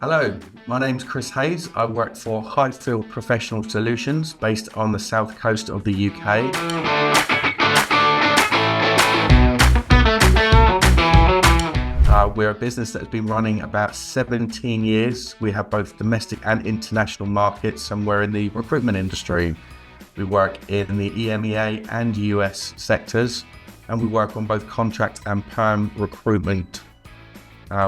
Hello, my name's Chris Hayes. I work for Highfield Professional Solutions based on the south coast of the UK. We're a business that has been running about 17 years. We have both domestic and international markets, and we're in the recruitment industry. We work in the EMEA and US sectors, and we work on both contract and perm recruitment.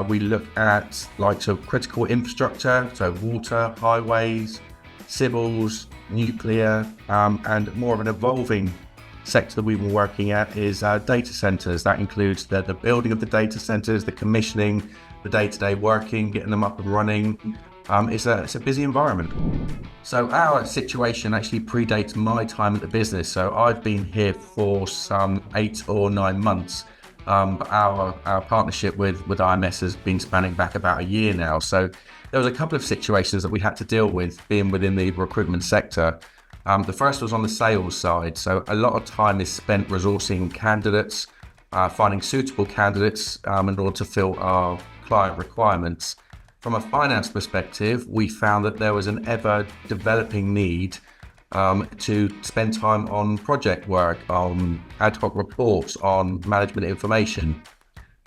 We look at likes of critical infrastructure, so water, highways, civils, nuclear, and more of an evolving sector that we've been working at is data centers. That includes the building of the data centers, the commissioning, the day-to-day working, getting them up and running. It's a busy environment. So our situation actually predates my time at the business. So I've been here for some 8 or 9 months. But our partnership with IMS has been spanning back about a year now. So there was a couple of situations that we had to deal with being within the recruitment sector. The first was on the sales side. So a lot of time is spent resourcing candidates, finding suitable candidates in order to fill our client requirements. From a finance perspective, we found that there was an ever developing need to spend time on project work, on ad hoc reports, on management information.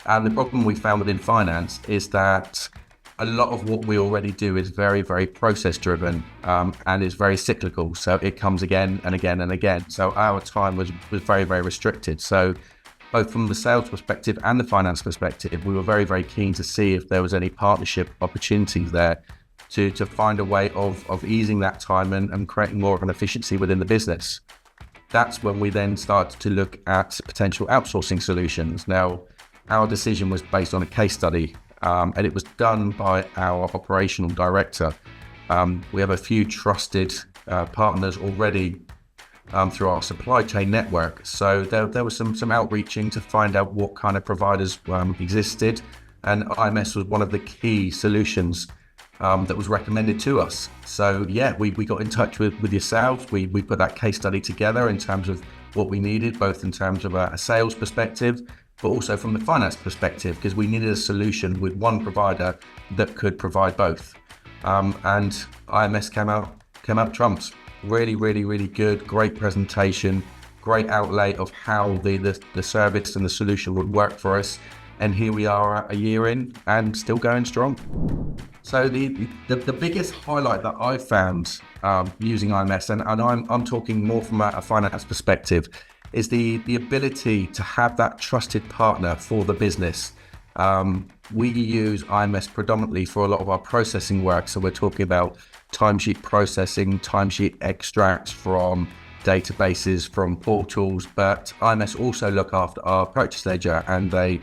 And the problem we found within finance is that a lot of what we already do is very, very process driven and is very cyclical. So it comes again and again and again. So our time was very, very restricted. So both from the sales perspective and the finance perspective, we were very, very keen to see if there was any partnership opportunities there to find a way of easing that time and creating more of an efficiency within the business. That's when we then started to look at potential outsourcing solutions. Now, our decision was based on a case study, and it was done by our operational director. We have a few trusted partners already through our supply chain network. So there was some outreaching to find out what kind of providers existed, and IMS was one of the key solutions that was recommended to us. So yeah, we got in touch with yourselves. We put that case study together in terms of what we needed, both in terms of a sales perspective, but also from the finance perspective, because we needed a solution with one provider that could provide both. And IMS came out trumps. Really, really, really good, great presentation, great outlay of how the service and the solution would work for us. And here we are a year in and still going strong. So the biggest highlight that I've found using IMS, and I'm talking more from a finance perspective, is the ability to have that trusted partner for the business. We use IMS predominantly for a lot of our processing work. So we're talking about timesheet processing, timesheet extracts from databases, from portals, but IMS also look after our purchase ledger, and they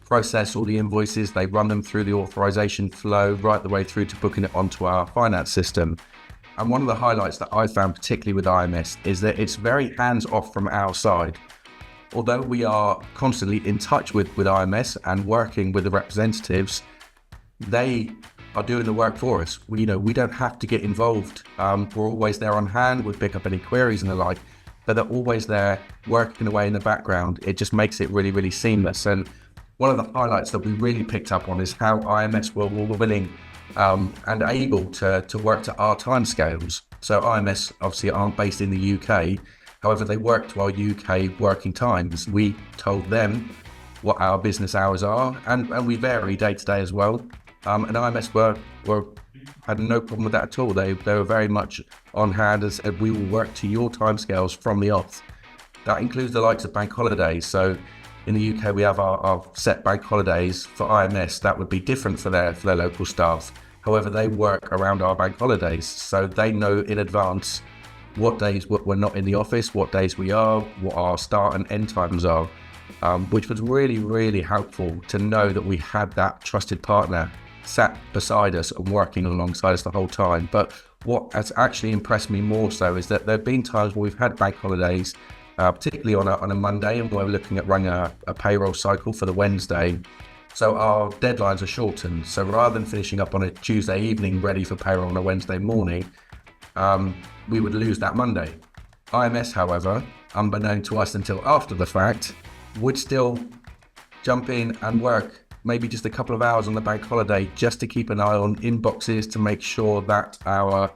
process all the invoices, they run them through the authorization flow right the way through to booking it onto our finance system. And one of the highlights that I found particularly with IMS is that it's very hands off from our side. Although we are constantly in touch with IMS and working with the representatives, they are doing the work for us. We don't have to get involved. We're always there on hand. We pick up any queries and the like, but they're always there working away in the background. It just makes it really, really seamless. And one of the highlights that we really picked up on is how IMS were willing and able to work to our timescales. So IMS obviously aren't based in the UK. However, they work to our UK working times. We told them what our business hours are, and we vary day to day as well. And IMS had no problem with that at all. They were very much on hand and said, we will work to your timescales from the off. That includes the likes of bank holidays. So in the UK, we have our set bank holidays. For IMS, that would be different for their local staff. However, they work around our bank holidays. So they know in advance what days we're not in the office, what days we are, what our start and end times are, which was really, really helpful to know that we had that trusted partner sat beside us and working alongside us the whole time. But what has actually impressed me more so is that there have been times where we've had bank holidays, particularly on a Monday, and we're looking at running a payroll cycle for the Wednesday. So our deadlines are shortened. So rather than finishing up on a Tuesday evening ready for payroll on a Wednesday morning, we would lose that Monday. IMS, however, unbeknown to us until after the fact, would still jump in and work maybe just a couple of hours on the bank holiday just to keep an eye on inboxes to make sure that our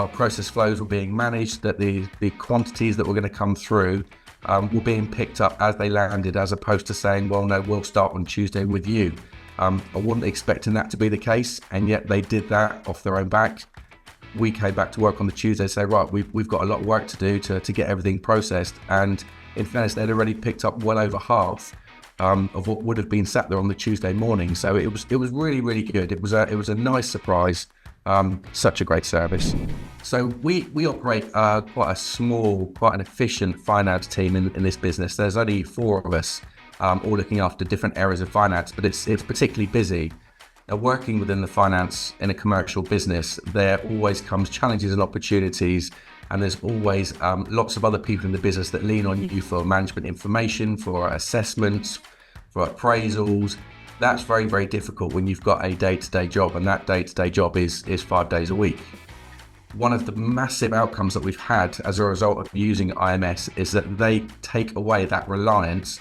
process flows were being managed, that the quantities that were going to come through were being picked up as they landed, as opposed to saying, well, no, we'll start on Tuesday with you. I wasn't expecting that to be the case, and yet they did that off their own back. We came back to work on the Tuesday, say, right, we've got a lot of work to do to get everything processed. And in fairness, they'd already picked up well over half of what would have been sat there on the Tuesday morning. So it was really, really good. It was a nice surprise. Such a great service. So we operate quite a small, quite an efficient finance team in this business. There's only 4 of us, all looking after different areas of finance, but it's particularly busy. Now, working within the finance in a commercial business, there always comes challenges and opportunities, and there's always lots of other people in the business that lean on you for management information, for assessments, for appraisals. That's very, very difficult when you've got a day-to-day job, and that day-to-day job is 5 days a week. One of the massive outcomes that we've had as a result of using IMS is that they take away that reliance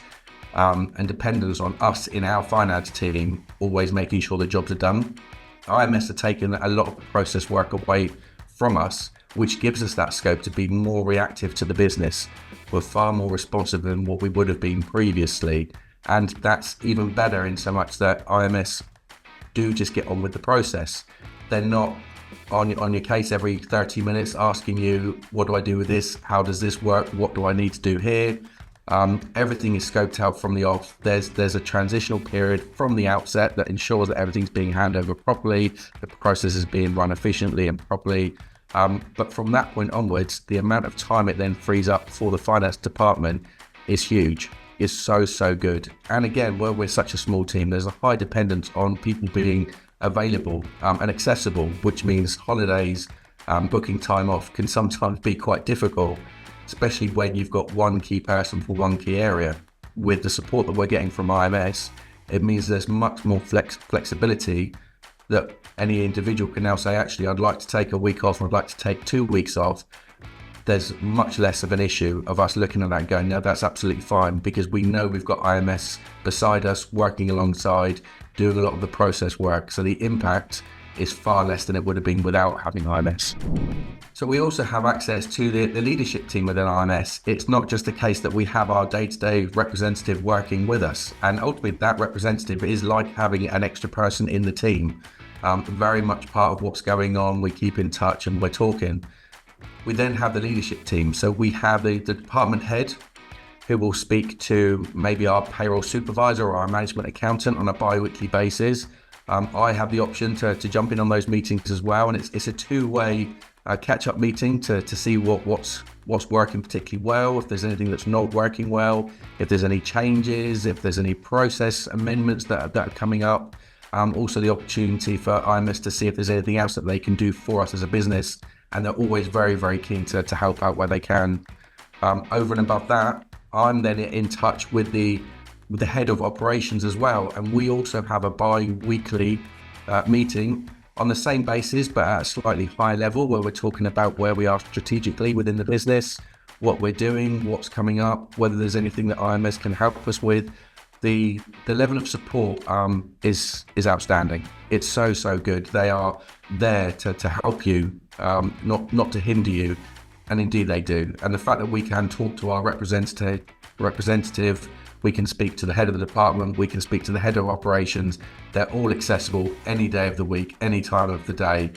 and dependence on us in our finance team, always making sure the jobs are done. IMS are taking a lot of the process work away from us, which gives us that scope to be more reactive to the business. We're far more responsive than what we would have been previously. And that's even better in so much that IMS do just get on with the process. They're not on your case every 30 minutes asking you, what do I do with this? How does this work? What do I need to do here? Everything is scoped out from the off. There's a transitional period from the outset that ensures that everything's being handed over properly, the process is being run efficiently and properly. But from that point onwards, the amount of time it then frees up for the finance department is huge. Is so good. And again, where we're such a small team, there's a high dependence on people being available and accessible, which means holidays, booking time off can sometimes be quite difficult, especially when you've got one key person for one key area. With the support that we're getting from IMS, it means there's much more flexibility, that any individual can now say, actually, I'd like to take a week off, or I'd like to take 2 weeks off. There's much less of an issue of us looking at that and going, no, that's absolutely fine, because we know we've got IMS beside us, working alongside, doing a lot of the process work. So the impact is far less than it would have been without having IMS. So we also have access to the leadership team within IMS. It's not just a case that we have our day-to-day representative working with us. And ultimately, that representative is like having an extra person in the team. Very much part of what's going on. We keep in touch and we're talking. We then have the leadership team. So we have the department head who will speak to maybe our payroll supervisor or our management accountant on a bi-weekly basis. I have the option to jump in on those meetings as well. And it's a two-way catch-up meeting to see what's working particularly well, if there's anything that's not working well, if there's any changes, if there's any process amendments that are coming up. Also the opportunity for IMS to see if there's anything else that they can do for us as a business. And they're always very, very keen to help out where they can. Over and above that, I'm then in touch with the head of operations as well. And we also have a bi-weekly meeting on the same basis, but at a slightly higher level, where we're talking about where we are strategically within the business, what we're doing, what's coming up, whether there's anything that IMS can help us with. The level of support is outstanding. It's so good. They are there to help you, not to hinder you, and indeed they do. And the fact that we can talk to our representative, we can speak to the head of the department, we can speak to the head of operations. They're all accessible any day of the week, any time of the day.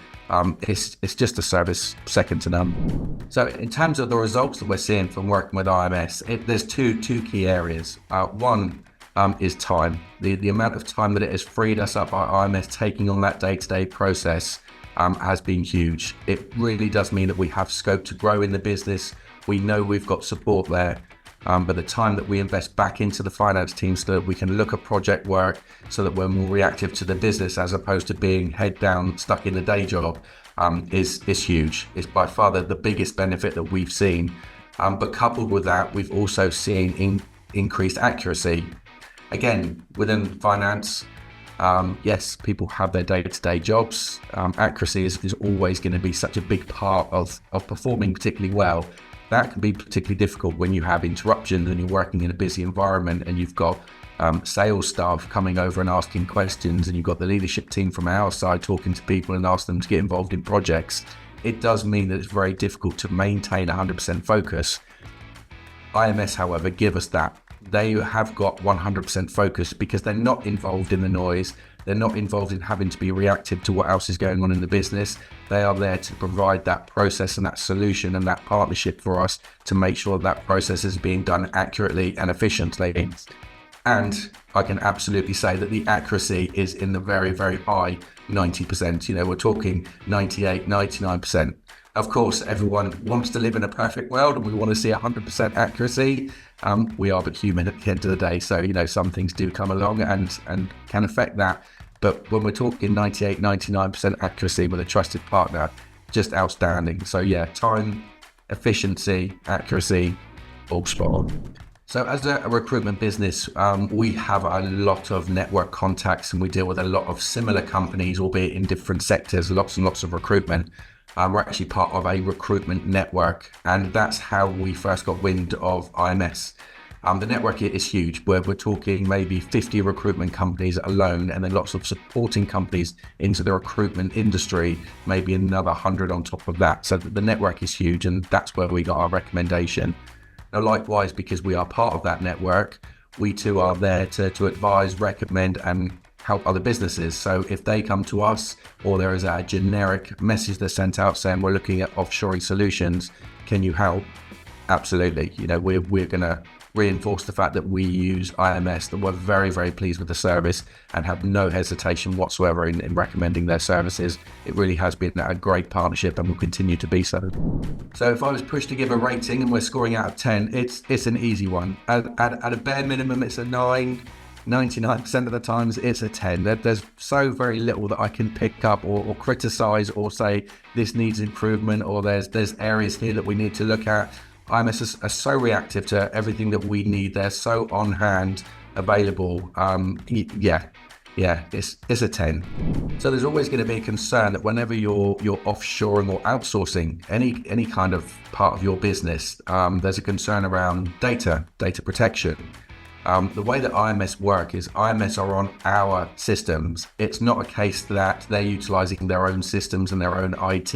It's just a service second to none. So in terms of the results that we're seeing from working with IMS, there's two key areas. One is time. The amount of time that it has freed us up by IMS taking on that day-to-day process has been huge. It really does mean that we have scope to grow in the business. We know we've got support there. But the time that we invest back into the finance team so that we can look at project work, so that we're more reactive to the business as opposed to being head down, stuck in the day job, is huge. It's by far the biggest benefit that we've seen. But coupled with that, we've also seen increased accuracy. Again, within finance, yes, people have their day-to-day jobs. Accuracy is always going to be such a big part of performing particularly well. That can be particularly difficult when you have interruptions and you're working in a busy environment and you've got sales staff coming over and asking questions, and you've got the leadership team from our side talking to people and ask them to get involved in projects, it does mean that it's very difficult to maintain 100% focus. IMS, however, give us that. They have got 100% focus because they're not involved in the noise. They're not involved in having to be reactive to what else is going on in the business. They are there to provide that process and that solution and that partnership for us to make sure that process is being done accurately and efficiently. And I can absolutely say that the accuracy is in the very, very high 90%. We're talking 98, 99%. Of course, everyone wants to live in a perfect world and we want to see 100% accuracy. We are but human at the end of the day. So, some things do come along and can affect that. But when we're talking 98, 99% accuracy with a trusted partner, just outstanding. So yeah, time, efficiency, accuracy, all spot on. So as a recruitment business, we have a lot of network contacts and we deal with a lot of similar companies, albeit in different sectors, lots and lots of recruitment. We're actually part of a recruitment network, and that's how we first got wind of IMS. The network is huge. We're talking maybe 50 recruitment companies alone, and then lots of supporting companies into the recruitment industry, maybe another 100 on top of that. So the network is huge, and that's where we got our recommendation. Now, likewise, because we are part of that network, we too are there to advise, recommend, and help other businesses. So if they come to us, or there is a generic message that's sent out saying we're looking at offshoring solutions, can you help? Absolutely. We're going to reinforce the fact that we use IMS, that we're very, very pleased with the service and have no hesitation whatsoever in recommending their services. It really has been a great partnership and will continue to be so. So if I was pushed to give a rating and we're scoring out of 10, it's an easy one. At a bare minimum, it's a 9. 99% of the times it's a 10. There's so very little that I can pick up or criticize or say this needs improvement, or there's areas here that we need to look at. IMS are so reactive to everything that we need. They're so on hand, available. It's a 10. So there's always going to be a concern that whenever you're offshoring or outsourcing any kind of part of your business, there's a concern around data protection. The way that IMS work is IMS are on our systems. It's not a case that they're utilizing their own systems and their own IT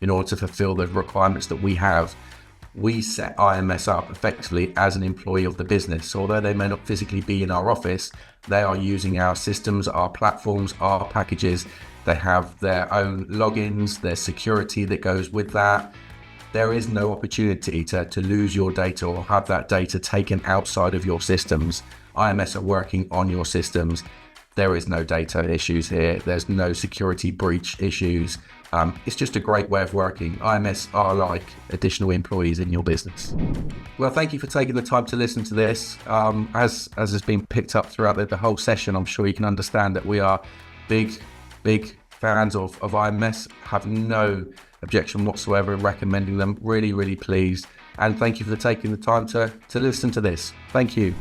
in order to fulfill the requirements that we have. We set IMS up effectively as an employee of the business. So although they may not physically be in our office, they are using our systems, our platforms, our packages. They have their own logins, their security that goes with that. There is no opportunity to lose your data or have that data taken outside of your systems. IMS are working on your systems. There is no data issues here. There's no security breach issues. It's just a great way of working. IMS are like additional employees in your business. Well, thank you for taking the time to listen to this. As has been picked up throughout the whole session, I'm sure you can understand that we are big fans of IMS, have no objection whatsoever in recommending them. Really, really pleased. And thank you for taking the time to listen to this. Thank you.